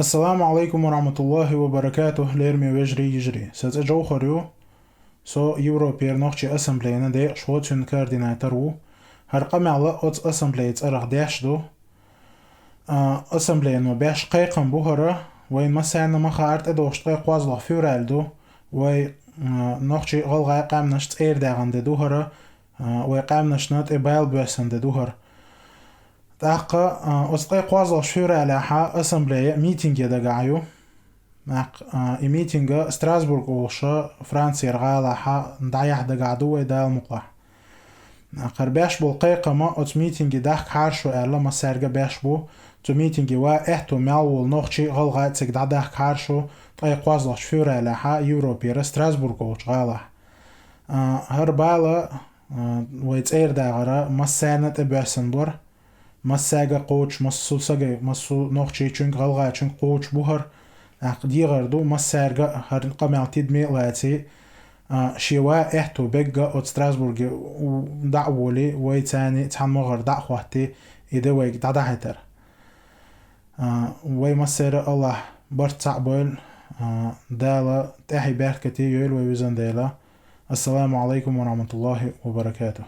السلام عليكم ورحمة الله وبركاته. ليرمي ويجري يجري ستجو خريو سو يوروبير نوخشي اسمبلينا دي شوتشن كارديناترو هرقم على اوت اسمبليت ارغ داشدو اسمبلينو باش قيقم بوهرا وين مسانا مخارت ادوشت قيق وازلغ فيورالدو وي نوخشي غلغا قام نشت اير داغن دي دوهرا وي قام نشنات ابايل بوسن دي دوهر تاقا أسقي قوازل شفيرة على حا أسمبلية ميتينج يدقايو ميتينج ستراسبورغ وشا فرانسي رغالة حا ندعيح دقادو ويدا المقلح قرباش بو القيقة ما أت ميتينج داك حارشو ألا ما سارقة باش بو تو ميتينج وا إحتو مالو النوخشي غلغا تسيق داك حارشو تاقي قوازل شفيرة على حا يوروبير ستراسبورغ وشغالة هربالة ويتسير داغرا ما سانت إباسن بور مساقا قوش مسو ساقا مسو نوخشي چونك غلغا چونك قوش بوهر ديغردو مسارقا هر قمال تدمي لاتي شيوا احتو بيقا او ستراسبورغ دعوولي ويتاني تحن مغر دعواتي ايدا ويق دعدحتر وي مسير الله برتع بول دالا تاحي باركتي يول ويوزن دالا. السلام عليكم ورحمة الله وبركاته.